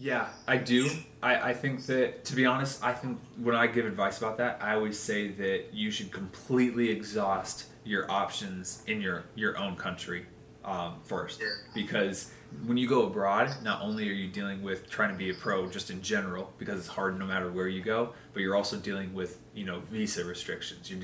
Yeah, I do. I think that, to be honest, I think when I give advice about that, I always say that you should completely exhaust your options in your own country first. Because when you go abroad, not only are you dealing with trying to be a pro just in general, because it's hard no matter where you go, but you're also dealing with, visa restrictions. You're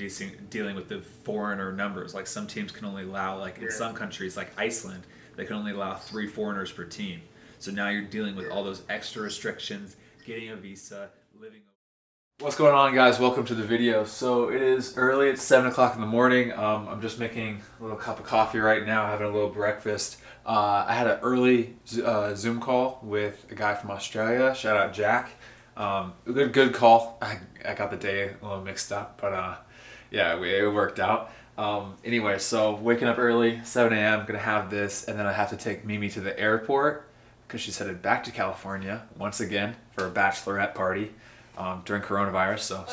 dealing with the foreigner numbers. Like some teams can only allow, like in some countries, like Iceland, they can only allow 3 foreigners per team. So now you're dealing with all those extra restrictions, getting a visa, living. What's going on, guys? Welcome to the video. So it is early. It's 7 o'clock in the morning. I'm just making a little cup of coffee right now, having a little breakfast. I had an early Zoom call with a guy from Australia. Shout out Jack. Good call. I got the day a little mixed up, but yeah, it worked out. Anyway, so waking up early, 7 a.m. Gonna have this, and then I have to take Mimi to the airport because she's headed back to California once again for a bachelorette party during coronavirus. So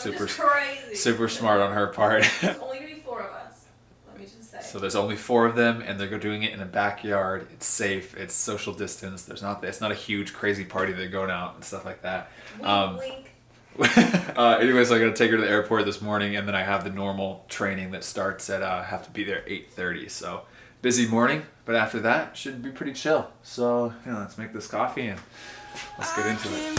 super smart on her part. There's only gonna be 4 of us. Let me just say. So there's only 4 of them, and they're doing it in a backyard. It's safe. It's social distance. It's not a huge crazy party. They're going out and stuff like that. Wink. Anyways, I gotta take her to the airport this morning, and then I have the normal training that starts at have to be there at 8:30. So busy morning, but after that should be pretty chill. So let's make this coffee and let's get into it.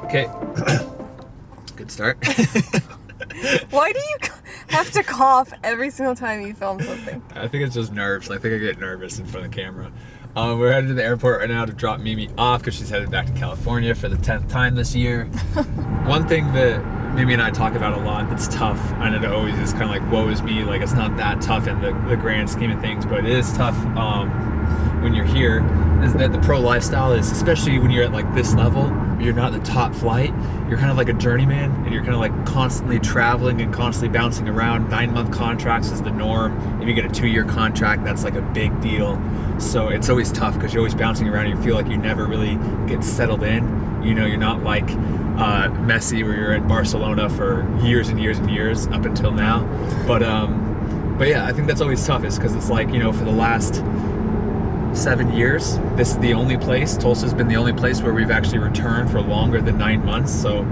Okay, good start. Why do you have to cough every single time you film something? I think it's just nerves. I think I get nervous in front of the camera. We're headed to the airport right now to drop Mimi off because she's headed back to California for the 10th time this year. One thing that Mimi and I talk about a lot that's tough, and it always is kind of like, woe is me, like it's not that tough in the grand scheme of things, but it is tough when you're here, is that the pro lifestyle is, especially when you're at like this level, you're not the top flight, you're kind of like a journeyman, and you're kind of like constantly traveling and constantly bouncing around. 9-month contracts is the norm. If you get a 2-year contract, that's like a big deal. So it's always tough because you're always bouncing around and you feel like you never really get settled in. You're not like Messi, where you're in Barcelona for years and years and years up until now. But yeah, I think that's always tough, is because it's like, for the last 7 years, this is the only place, Tulsa's been the only place where we've actually returned for longer than 9 months. So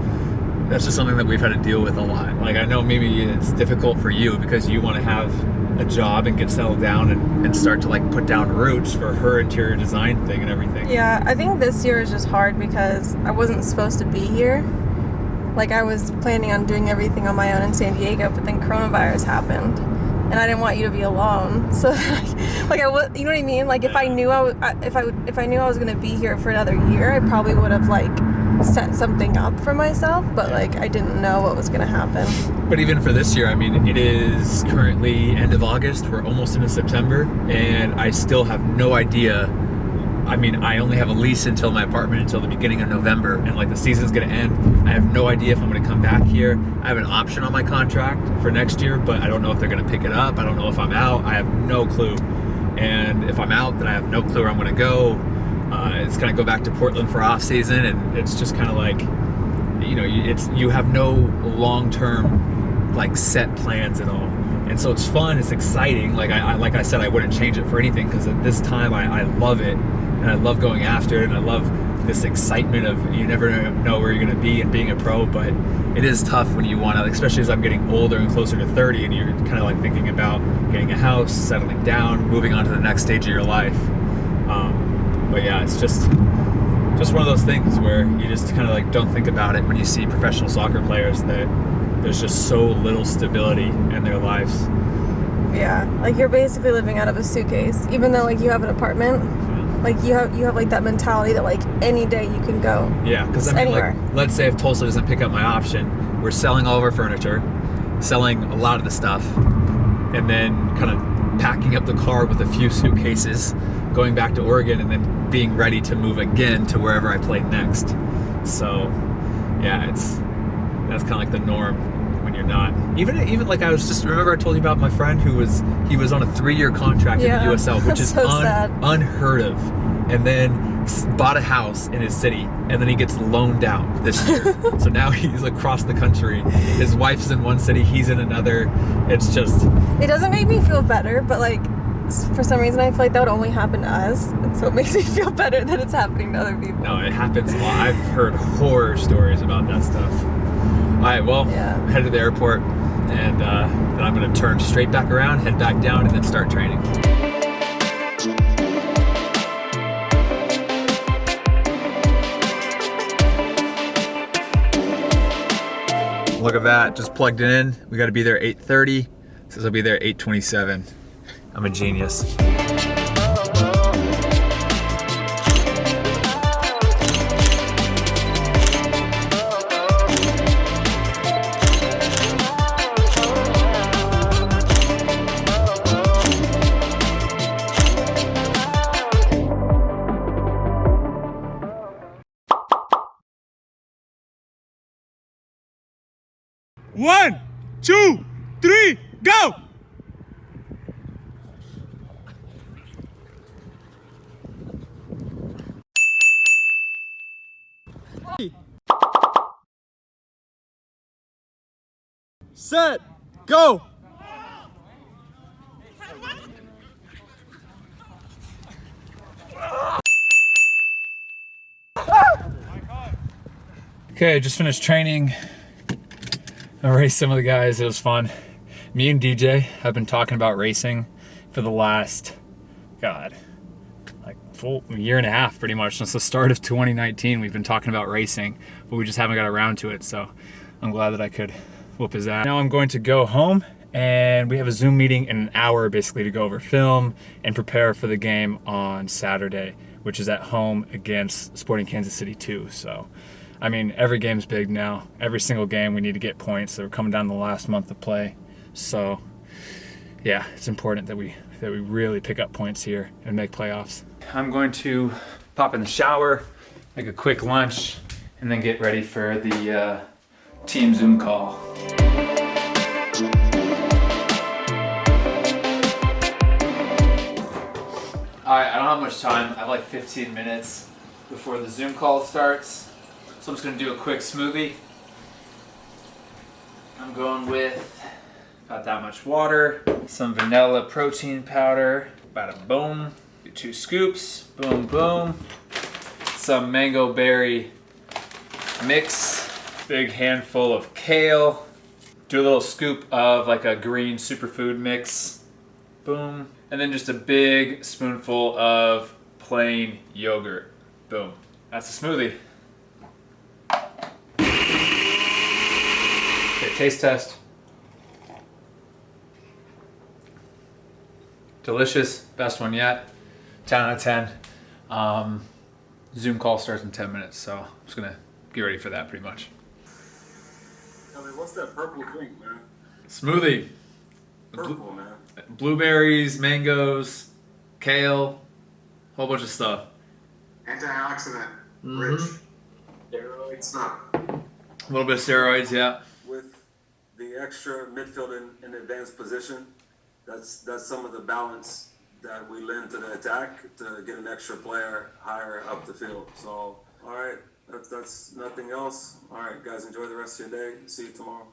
that's just something that we've had to deal with a lot. Like, I know maybe it's difficult for you because you want to have a job and get settled down and start to like put down roots for her interior design thing and everything. Yeah, I think this year is just hard because I wasn't supposed to be here. Like, I was planning on doing everything on my own in San Diego, but then coronavirus happened. And I didn't want you to be alone, so like I would, you know what I mean? Like, if I knew if I knew I was gonna be here for another year, I probably would have like set something up for myself. But like, I didn't know what was gonna happen. But even for this year, I mean, it is currently end of August. We're almost into September, and I still have no idea. I mean, I only have a lease until my apartment until the beginning of November, and like the season's gonna end. I have no idea if I'm gonna come back here. I have an option on my contract for next year, but I don't know if they're gonna pick it up. I don't know if I'm out. I have no clue. And if I'm out, then I have no clue where I'm gonna go. It's gonna go back to Portland for off season, and it's just kind of like, you have no long-term like set plans at all. And so it's fun, it's exciting. Like I said, I wouldn't change it for anything, because at this time I love it, and I love going after it, and I love this excitement of you never know where you're going to be and being a pro. But it is tough when you want to, especially as I'm getting older and closer to 30, and you're kind of like thinking about getting a house, settling down, moving on to the next stage of your life. But yeah, it's just one of those things where you just kind of like don't think about it when you see professional soccer players, that there's just so little stability in their lives. Yeah, like you're basically living out of a suitcase, even though like you have an apartment. Like you have like that mentality that like any day you can go. Yeah, because I mean, anywhere. like, let's say if Tulsa doesn't pick up my option, we're selling all of our furniture, selling a lot of the stuff, and then kind of packing up the car with a few suitcases, going back to Oregon, and then being ready to move again to wherever I play next. So yeah, that's kind of like the norm when you're not. Even like remember I told you about my friend he was on a 3-year contract in the USL, which is so sad. unheard of, and then bought a house in his city, and then he gets loaned out this year. So now he's across the country. His wife's in one city, he's in another. It's just... It doesn't make me feel better, but like for some reason I feel like that would only happen to us, and so it makes me feel better that it's happening to other people. No, it happens a lot. I've heard horror stories about that stuff. All right, well, head to the airport, and then I'm going to turn straight back around, head back down, and then start training. Look at that, just plugged it in. We got to be there 8:30. Says I'll be there 8:27. I'm a genius. One, two, three, go! Set, go! Okay, just finished training. I raced some of the guys, it was fun. Me and DJ have been talking about racing for the last, like full year and a half pretty much. Since the start of 2019, we've been talking about racing, but we just haven't got around to it. So I'm glad that I could whoop his ass. Now I'm going to go home, and we have a Zoom meeting in an hour basically to go over film and prepare for the game on Saturday, which is at home against Sporting Kansas City 2. So I mean, every game's big now. Every single game we need to get points. So we're coming down to the last month of play. So yeah, it's important that we really pick up points here and make playoffs. I'm going to pop in the shower, make a quick lunch, and then get ready for the team Zoom call. Alright, I don't have much time. I have like 15 minutes before the Zoom call starts. So I'm just going to do a quick smoothie. I'm going with about that much water, some vanilla protein powder, bada boom, do 2 scoops, boom boom, some mango berry mix, big handful of kale, do a little scoop of like a green superfood mix, boom, and then just a big spoonful of plain yogurt, boom. That's a smoothie. Okay, taste test. Delicious, best one yet. 10 out of 10. Zoom call starts in 10 minutes, so I'm just gonna get ready for that pretty much. Tell me, what's that purple thing, man? Smoothie. Purple, man. Blueberries, mangoes, kale, whole bunch of stuff. Antioxidant rich. Steroids, not. A little bit of steroids, yeah. With the extra midfield in advanced position, that's some of the balance that we lend to the attack to get an extra player higher up the field. So, all right, that's nothing else. All right, guys, enjoy the rest of your day. See you tomorrow.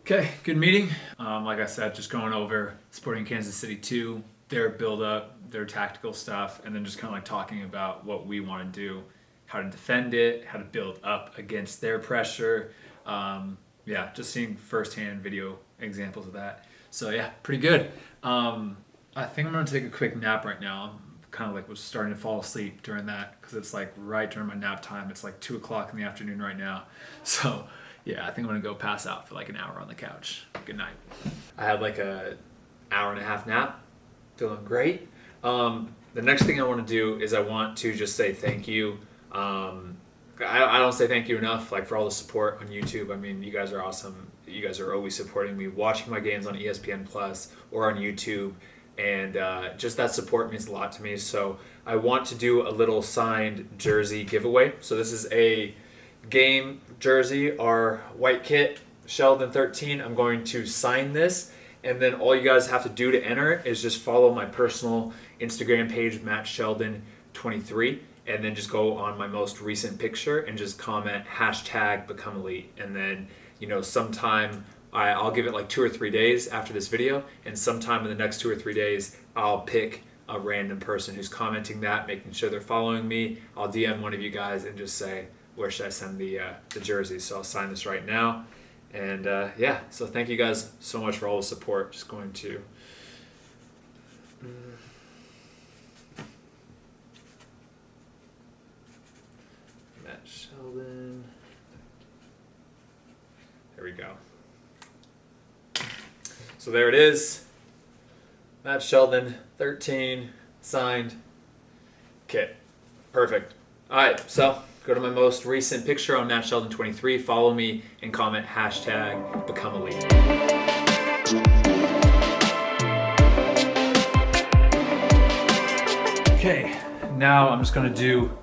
Okay, good meeting. Like I said, just going over Sporting Kansas City 2, their build-up, their tactical stuff, and then just kind of like talking about what we want to do, how to defend it, how to build up against their pressure. Yeah, just seeing firsthand video examples of that. So yeah, pretty good. I think I'm gonna take a quick nap right now. I'm kind of like was starting to fall asleep during that because it's like right during my nap time. It's like 2 o'clock in the afternoon right now. So yeah, I think I'm gonna go pass out for like an hour on the couch. Good night. I had like a hour and a half nap, feeling great. The next thing I want to do is I want to just say thank you. I don't say thank you enough, like for all the support on YouTube. I mean, you guys are awesome. You guys are always supporting me, watching my games on ESPN Plus or on YouTube, and just that support means a lot to me. So I want to do a little signed jersey giveaway. So this is a game jersey, our white kit. Sheldon 13. I'm going to sign this, and then all you guys have to do to enter it is just follow my personal Instagram page, Matt Sheldon 23, and then just go on my most recent picture and just comment #BecomeElite. And then, you know, sometime I'll give it like 2 or 3 days after this video, and sometime in the next 2 or 3 days, I'll pick a random person who's commenting that, making sure they're following me. I'll DM one of you guys and just say, where should I send the jersey? So I'll sign this right now. And yeah, so thank you guys so much for all the support. Just going to Matt Sheldon. There we go. So there it is. Matt Sheldon 13 signed. Okay, perfect. All right, so go to my most recent picture on Matt Sheldon 23. Follow me and comment #BecomeElite. Okay, now I'm just gonna do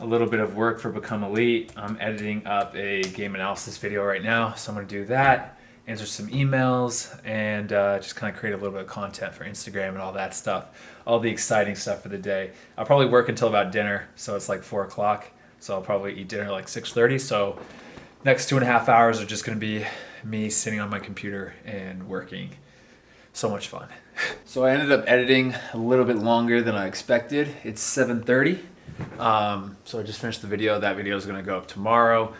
a little bit of work for Become Elite. I'm editing up a game analysis video right now, so I'm gonna do that, answer some emails, and just kind of create a little bit of content for Instagram and all that stuff, all the exciting stuff for the day. I'll probably work until about dinner, so it's like 4 o'clock. So I'll probably eat dinner like 6:30. So next 2.5 hours are just gonna be me sitting on my computer and working. So much fun. So I ended up editing a little bit longer than I expected. It's 7:30. So I just finished the video. That video is gonna go up tomorrow.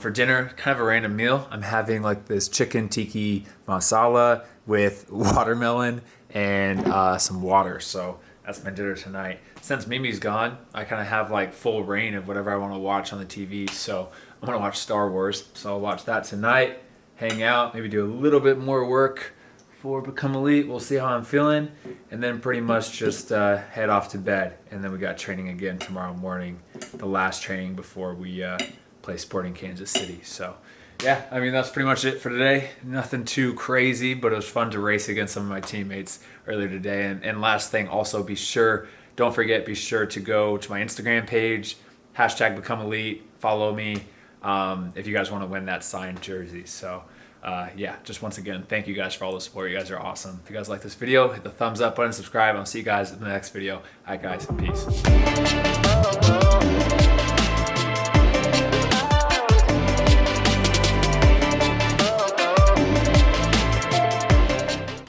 For dinner, kind of a random meal. I'm having like this chicken tikka masala with watermelon and some water. So that's my dinner tonight. Since Mimi's gone, I kind of have like full reign of whatever I want to watch on the TV. So I'm gonna watch Star Wars. So I'll watch that tonight, hang out, maybe do a little bit more work for Become Elite. We'll see how I'm feeling. And then pretty much just head off to bed. And then we got training again tomorrow morning, the last training before we play Sporting Kansas City. So yeah, I mean, that's pretty much it for today. Nothing too crazy, but it was fun to race against some of my teammates earlier today. And last thing, also be sure to go to my Instagram page, #BecomeElite, follow me if you guys want to win that signed jersey. So yeah, just once again, thank you guys for all the support. You guys are awesome. If you guys like this video, hit the thumbs up button, subscribe. I'll see you guys in the next video. All right, guys, peace.